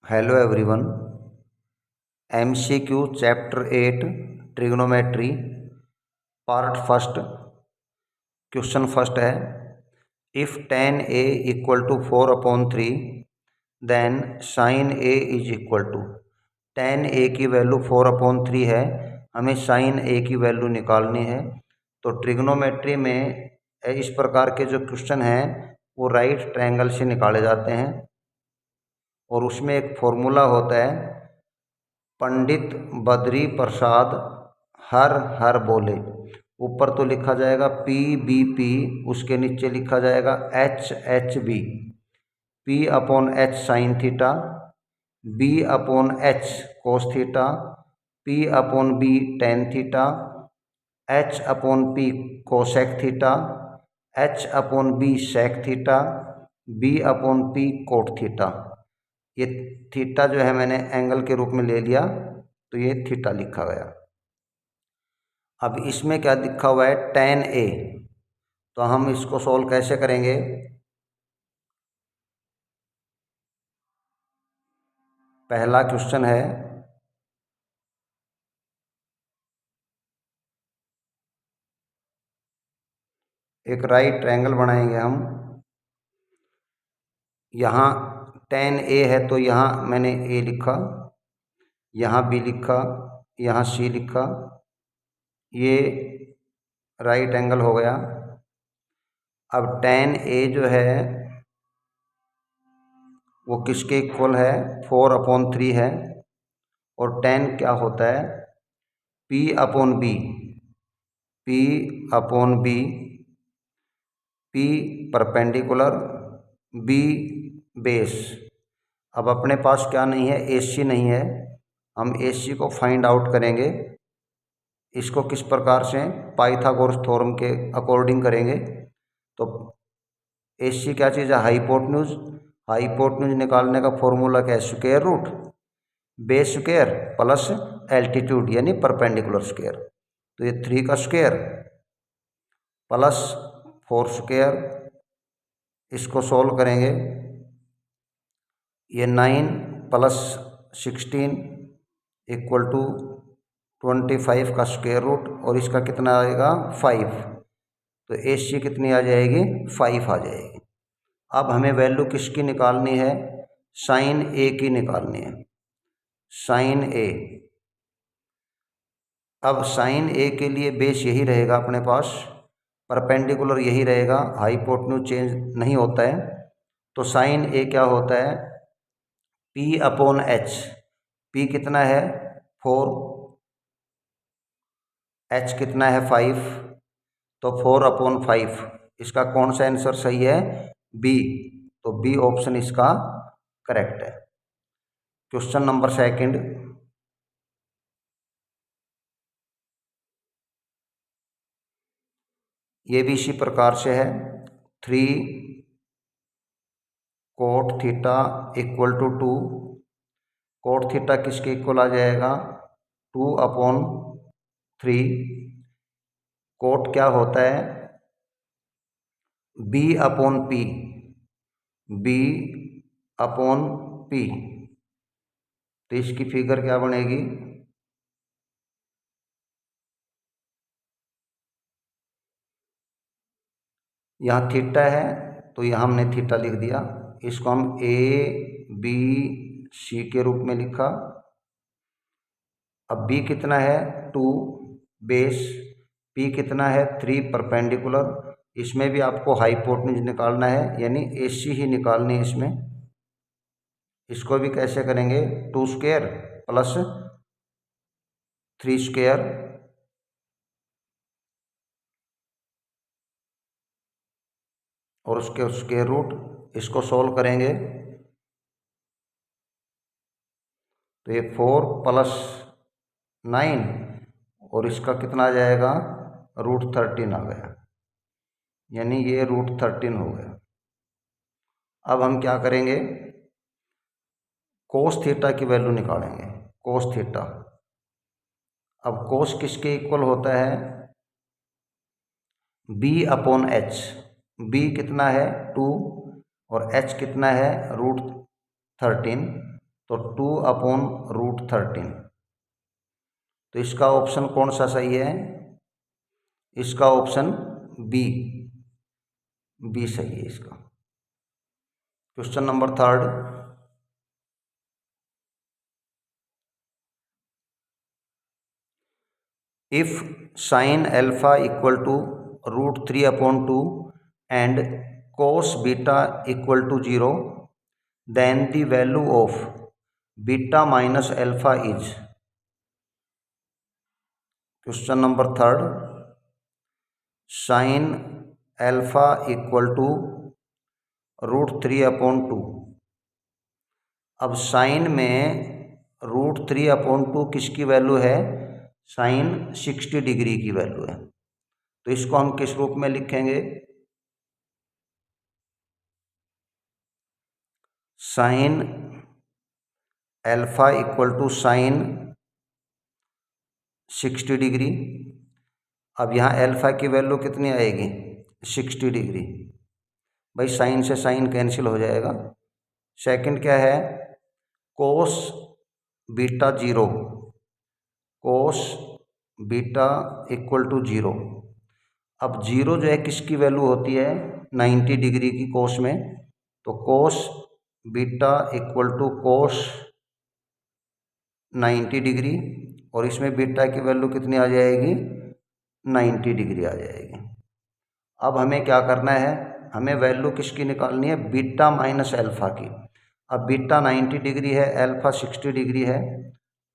Hello everyone. MCQ chapter 8 trigonometry part first. Question first है, if tan a equal to 4/3 then sin a is equal to. tan a की value 4/3 है, हमें sin a की value निकालनी है। तो trigonometry में इस प्रकार के जो क्वेश्चन हैं वो राइट ट्रायंगल से निकाले जाते हैं और उसमें एक फॉर्मूला होता है, पंडित बद्री प्रसाद हर हर बोले। ऊपर तो लिखा जाएगा PBP, उसके नीचे लिखा जाएगा HHB। P/H sine theta, B/H cos theta, P/B tan theta, H/P cosec theta, H/B sec theta, B/P cot theta. ये थीटा जो है मैंने एंगल के रूप में ले लिया, तो ये थीटा लिखा गया। अब इसमें क्या लिखा हुआ है, tan a। तो हम इसको सॉल्व कैसे करेंगे? पहला क्वेश्चन है, एक राइट ट्रायंगल बनाएंगे हम। यहाँ tan a है तो यहाँ मैंने a लिखा, यहाँ b लिखा, यहाँ c लिखा, ये राइट एंगल हो गया। अब tan a जो है वो किसके इक्वल है, 4/3 है। और tan क्या होता है, P/B। P/B, P perpendicular, B base. अब अपने पास क्या नहीं है, AC नहीं है। हम AC को फाइंड आउट करेंगे। इसको किस प्रकार से, पाइथागोरस थ्योरम के अकॉर्डिंग करेंगे। तो AC क्या चीज़ है, हाइपोटेन्यूज। हाइपोटेन्यूज निकालने का फॉर्मूला क्या है, square root base square plus altitude यानी परपेंडिकुलर स्क्वायर। तो ये 3 का स्क्वायर प्लस 4 स्क्वायर, इसको सोल्व करेंगे। ये 9 प्लस 16 इक्वल टू 25 का स्क्वायर रूट, और इसका कितना आएगा, 5। तो AC कितनी आ जाएगी, 5 आ जाएगी। अब हमें वैल्यू किसकी निकालनी है, साइन A की निकालनी है, साइन A। अब साइन A के लिए बेस यही रहेगा अपने पास, परपेंडिकुलर यही रहेगा, हाइपोटेन्यूज चेंज नहीं होता है। तो साइन A क्या होता है, P/H। P कितना है, 4, H कितना है, 5। तो 4/5, इसका कौन सा आंसर सही है, B। तो B ऑप्शन इसका करेक्ट है। क्वेश्चन नंबर सेकंड, ये भी इसी प्रकार से है, 3 cot theta equal to 2। Cot theta किसके इक्वल आ जाएगा, 2/3। कोट क्या होता है, B/P, B/P। तो इसकी फिगर क्या बनेगी, यहाँ थीटा है तो यहाँ हमने थीटा लिख दिया। इसको हम ABC के रूप में लिखा। अब B कितना है, 2 बेस, P कितना है, 3 परपेंडिकुलर। इसमें भी आपको हाइपोटेन्यूज निकालना है यानी AC ही निकालनी है इसमें। इसको भी कैसे करेंगे, 2 स्क्वायर प्लस 3 स्क्वायर, और उसके स्क्वायर रूट, इसको सोल्व करेंगे। तो ये 4 प्लस 9, और इसका कितना आ जाएगा, √13 आ गया, यानी ये √13 हो गया। अब हम क्या करेंगे, कोस थीटा की वैल्यू निकालेंगे, कोस थीटा। अब कोस किसके इक्वल होता है, B/H। B कितना है, 2, और H कितना है, √13। तो 2/√13। तो इसका ऑप्शन कौन सा सही है? इसका ऑप्शन बी सही है इसका। Question number 3, if sine alpha equal to √3/2 and cos beta equal to 0, then the value of beta minus alpha is. Question number 3, sine alpha equal to √3/2। अब साइन में √3/2 किसकी वैल्यू है? साइन 60 डिग्री की value है। तो इसको हम किस रूप में लिखेंगे? Sine alpha equal to sine 60 degree. अब यहाँ अल्फा की वैल्यू कितनी आएगी? 60 डिग्री। भाई साइन से साइन कैंसिल हो जाएगा। सेकंड क्या है? Cos beta 0, cos beta equal to 0। अब 0 जो है किसकी वैल्यू होती है? 90 डिग्री की कोस में। तो cos beta equal to cos 90 degree, और इसमें बीटा की वैल्यू कितनी आ जाएगी? 90 डिग्री आ जाएगी। अब हमें क्या करना है? हमें वैल्यू किसकी निकालनी है? बीटा माइनस अल्फा की। अब बीटा 90 डिग्री है, अल्फा 60 डिग्री है,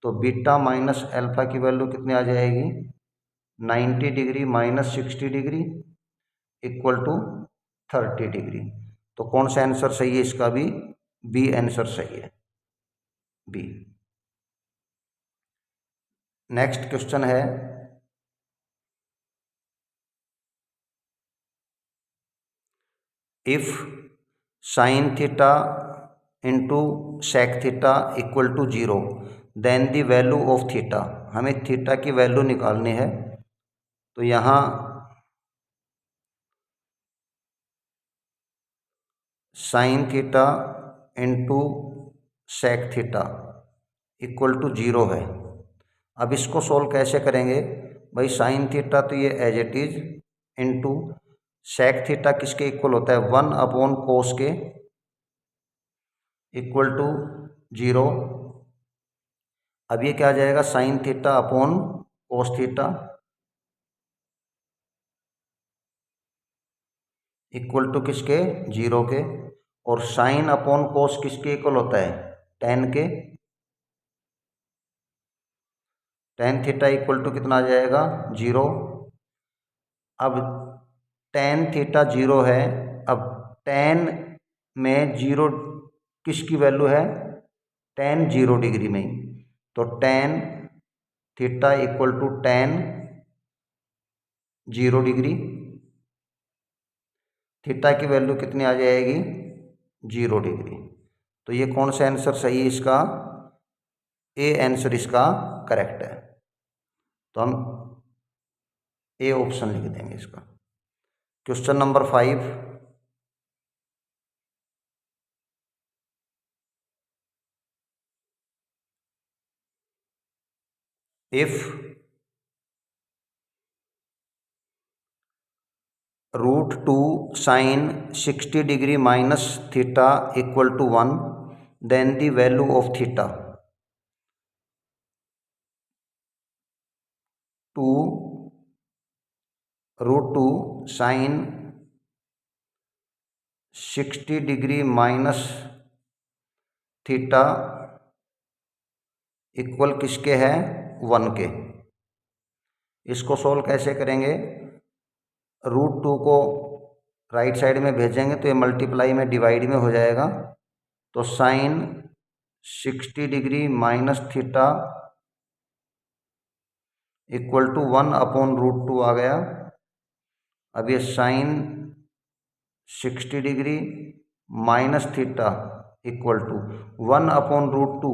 तो बीटा माइनस अल्फा की वैल्यू कितनी आ जाएगी? 90 degree minus 60 degree equal to 30 degree. तो कौन सा आंसर सही है इसका? भी बी आंसर सही है, बी। नेक्स्ट क्वेश्चन है, if sine theta into sec theta equal to 0, then the value of theta. हमें थीटा की वैल्यू निकालनी है। तो यहाँ sine theta into sec theta equal to 0 है। अब इसको सोल्व कैसे करेंगे? भाई साइन थीटा तो ये as it is, into sec theta किसके इक्वल होता है? 1/कोस के इक्वल टू 0। अब ये क्या आ जाएगा? Sine theta upon cos theta equal to किसके? 0 के। और साइन अपॉन कोस किसके इक्वल होता है? tan के। tan थीटा इक्वल टू कितना आ जाएगा? 0। अब tan थीटा 0 है। अब tan में 0 किसकी वैल्यू है? tan 0 डिग्री में। तो tan theta equal to tan 0 degree. Theta की वैल्यू कितनी आ जाएगी? 0 डिग्री। तो ये कौन सा आंसर सही है इसका? ए आंसर इसका करेक्ट है। तो हम ए ऑप्शन लिख देंगे इसका। Question number 5, if √2 sine 60 degree minus theta equal to 1, then the value of theta. 2√2 sine 60 degree minus theta equal किसके है? 1 के। इसको सोल्व कैसे करेंगे? √2 को राइट साइड में भेजेंगे तो ये मल्टीप्लाई में डिवाइड में हो जाएगा। तो sine 60 degree minus theta equal to 1/√2 आ गया। अब ये sine 60 degree minus theta equal to 1/√2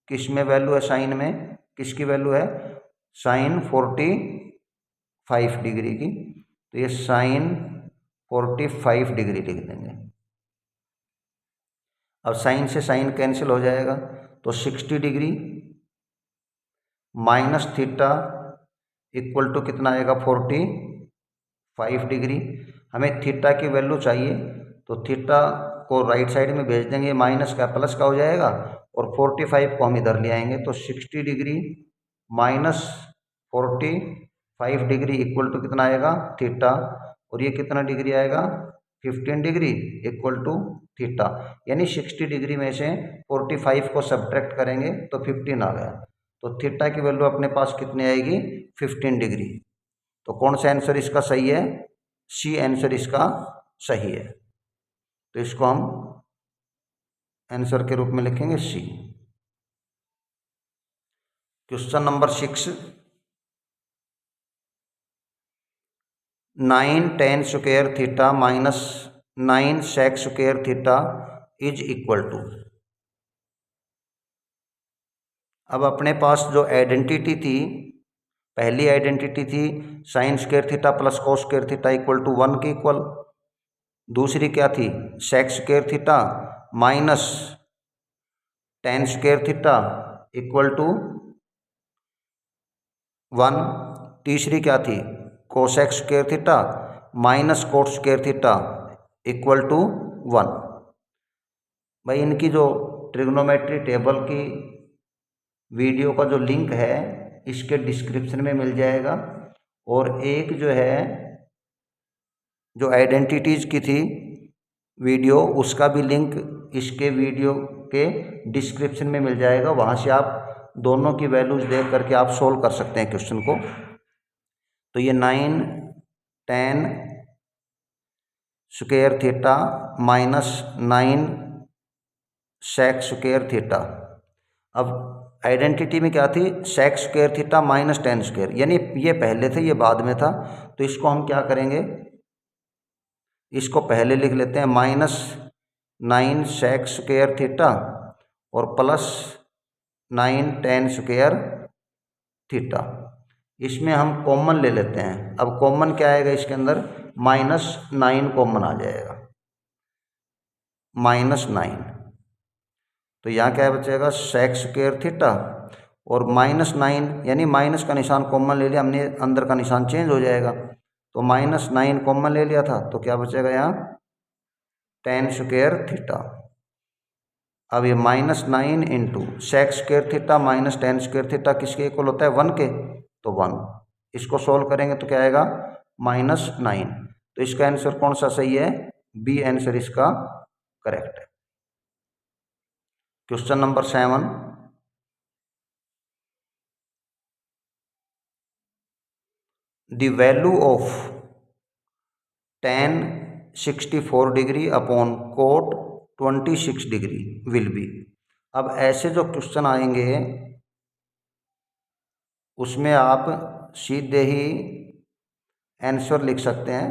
किस में वैल्यू है? साइन में किसकी वैल्यू है? साइन 45 डिग्री की। तो ये साइन 45 डिग्री लिख देंगे। अब साइन से साइन कैंसिल हो जाएगा। तो 60 degree minus theta equal to कितना आएगा 45 डिग्री। हमें थीटा की वैल्यू चाहिए, तो थीटा को राइट साइड में भेज देंगे, माइनस का प्लस का हो जाएगा और 45 को हम इधर ले आएंगे, तो 60 degree minus 45 degree equal to कितना आएगा थीटा, और ये कितना डिग्री आएगा 15 डिग्री इक्वल टू थीटा। यानी 60 डिग्री में से 45 को सब्ट्रैक्ट करेंगे तो 15 आ गया, तो थीटा की वैल्यू अपने पास कितनी आएगी 15 डिग्री। तो कौन सा आंसर इसका सही है, सी आंसर इसका सही है। तो इसको हम आंसर के रूप में लिखेंगे C. Question number 6, 9 tan square theta minus 9 sec square theta is equal to. अब अपने पास जो आइडेंटिटी थी, पहली आइडेंटिटी थी sine square theta plus cos square theta equal to 1 के इक्वल। दूसरी क्या थी sec square theta minus tan square theta equal to 1। तीसरी क्या थी cosec square theta minus cot square theta equal to 1। भाई इनकी जो ट्रिग्नोमेट्री टेबल की वीडियो का जो लिंक है इसके डिस्क्रिप्शन में मिल जाएगा, और एक जो है जो आइडेंटिटीज की थी वीडियो उसका भी लिंक इसके वीडियो के डिस्क्रिप्शन में मिल जाएगा, वहाँ से आप दोनों की वैल्यूज देख करके आप सोल्व कर सकते हैं क्वेश्चन को। तो ये 9 tan square theta minus 9 sec square theta. अब आइडेंटिटी में क्या थी sec square theta minus tan square, यानी ये पहले थे ये बाद में था, तो इसको हम क्या करेंगे इसको पहले लिख लेते हैं माइनस 9 sec स्क्वायर थीटा और प्लस 9 tan स्क्वायर थीटा। इसमें हम कॉमन ले लेते हैं। अब कॉमन क्या आएगा इसके अंदर -9 कॉमन आ जाएगा, -9। तो यहाँ क्या बचेगा sec स्क्वायर थीटा और -9, यानी माइनस का निशान कॉमन ले लिया हमने, अंदर का निशान चेंज हो जाएगा, तो -9 कॉमन ले लिया था, तो क्या बचेगा यहाँ tan स्क्वायर थीटा। अब ये -9 into sec square theta minus tan square theta किसके इक्वल होता है 1 के, तो 1। इसको सोल्व करेंगे तो क्या आएगा -9। तो इसका आंसर कौन सा सही है, बी आंसर इसका करेक्ट है। Question number 7, the value of tan 64 degree upon coat 26 degree will be. अब ऐसे जो क्वेश्चन आएंगे उसमें आप सीधे ही आंसर लिख सकते हैं,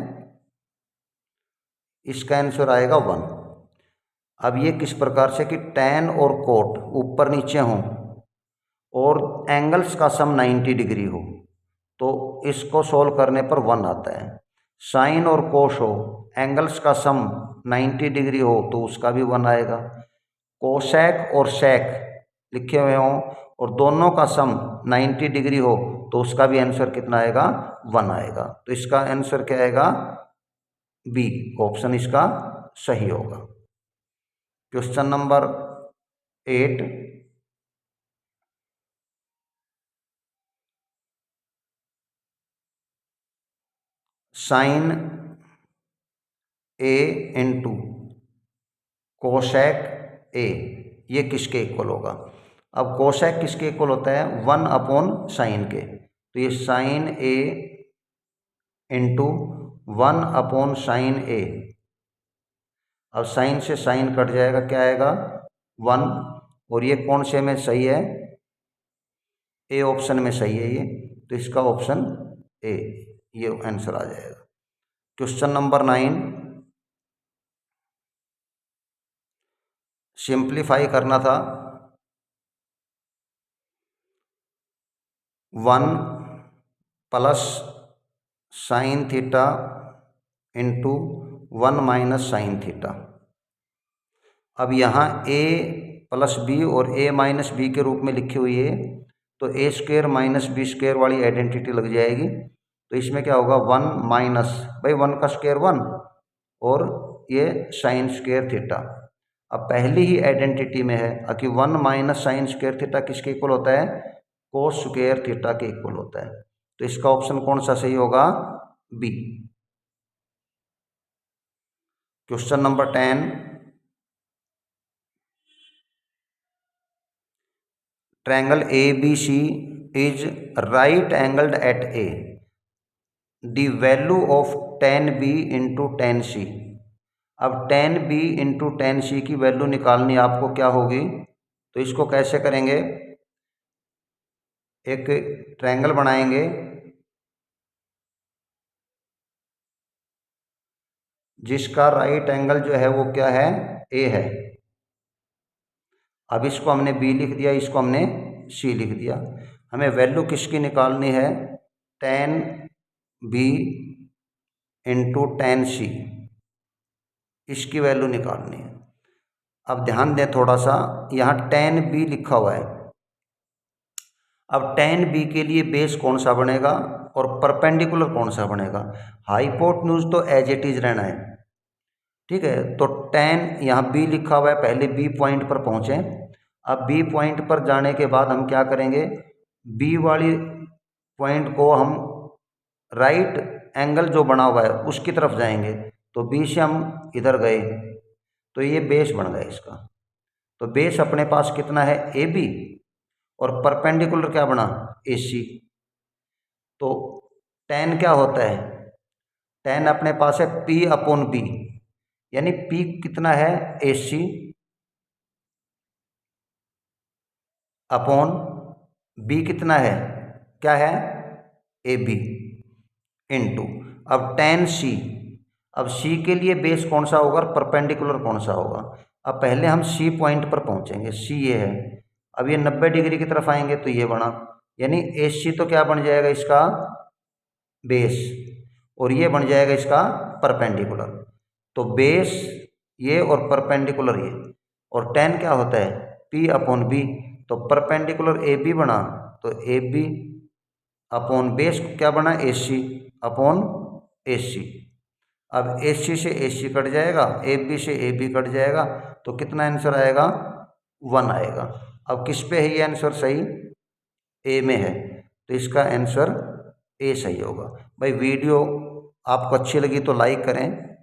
इसका आंसर आएगा 1। अब ये किस प्रकार से कि tan और कोट ऊपर नीचे हों और एंगल्स का सम 90 डिग्री हो, तो इसको सोल्व करने पर 1 आता है। साइन और कोस हो, एंगल्स का सम 90 डिग्री हो तो उसका भी 1 आएगा। कोसेक और सेक लिखे हुए हों और दोनों का सम 90 डिग्री हो तो उसका भी आंसर कितना आएगा 1 आएगा। तो इसका आंसर क्या आएगा बी, ऑप्शन इसका सही होगा। Question number 8, sine A into cosec A ये किसके इक्वल होगा। अब कोसेक किसके इक्वल होता है 1 अपॉन साइन के, तो ये sign A into 1 upon sine ए। अब साइन से साइन कट जाएगा, क्या आएगा 1, और ये कौन से में सही है, ए ऑप्शन में सही है ये, तो इसका ऑप्शन ए ये आंसर आ जाएगा। क्वेश्चन नंबर 9, सिंप्लीफाई करना था 1 plus sign theta into 1 minus sine theta. अब यहाँ ए प्लस बी और ए माइनस बी के रूप में लिखी हुई है, तो ए स्क्वेयर माइनस बी स्क्वेयर वाली आइडेंटिटी लग जाएगी। तो इसमें क्या होगा, 1 माइनस, भाई 1 का स्क्वायर 1 और ये साइन स्क्वेयर थीटा। अब पहली ही आइडेंटिटी में है कि 1 माइनस साइन स्क्वेयर थीटा किसके इक्वल होता है, कोस स्क्वेयर थीटा के इक्वल होता है। तो इसका ऑप्शन कौन सा सही होगा, B. Question number 10, triangle ABC is right angled at A. The value of tan B into tan C. अब tan B into tan C की वैल्यू निकालनी आपको क्या होगी, तो इसको कैसे करेंगे, एक ट्रायंगल बनाएंगे जिसका राइट एंगल जो है वो क्या है, A है। अब इसको हमने B लिख दिया, इसको हमने C लिख दिया। हमें वैल्यू किसकी निकालनी है, tan B into tan C, इसकी वैल्यू निकालनी है। अब ध्यान दें थोड़ा सा, यहाँ tan B लिखा हुआ है। अब tan B के लिए बेस कौन सा बनेगा और परपेंडिकुलर कौन सा बनेगा, हाइपोटेन्यूज तो एज इट इज रहना है, ठीक है। तो tan यहाँ B लिखा हुआ है, पहले B पॉइंट पर पहुँचे। अब B पॉइंट पर जाने के बाद हम क्या करेंगे, B वाली पॉइंट को हम राइट एंगल जो बना हुआ है उसकी तरफ जाएंगे। तो B से हम इधर गए, तो ये बेस बन गया इसका। तो बेस अपने पास कितना है, AB, और परपेंडिकुलर क्या बना, AC। तो tan क्या होता है, tan अपने पास है P अपॉन B, यानी P कितना है, AC अपॉन B कितना है, क्या है, AB इनटू, अब tan C, अब C के लिए बेस कौन सा होगा, परपेंडिकुलर कौन सा होगा। अब पहले हम C पॉइंट पर पहुंचेंगे, C ये है। अब ये 90 डिग्री की तरफ आएंगे तो ये बना, यानी AC तो क्या बन जाएगा इसका बेस, और ये बन जाएगा इसका परपेंडिकुलर। तो बेस ये और परपेंडिकुलर ये, और tan क्या होता है, P अपॉन B। तो परपेंडिकुलर AB बना, तो AB अपॉन बेस क्या बना, AC अपॉन AC। अब AC से AC कट जाएगा, AB से AB कट जाएगा, तो कितना आंसर आएगा, 1 आएगा। अब किस पे है ये आंसर सही, A में है, तो इसका आंसर A सही होगा। भाई वीडियो आपको अच्छी लगी तो लाइक करें,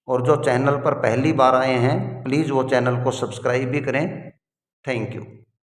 और जो चैनल पर पहली बार आए हैं प्लीज़ वो चैनल को सब्सक्राइब भी करें। Thank you.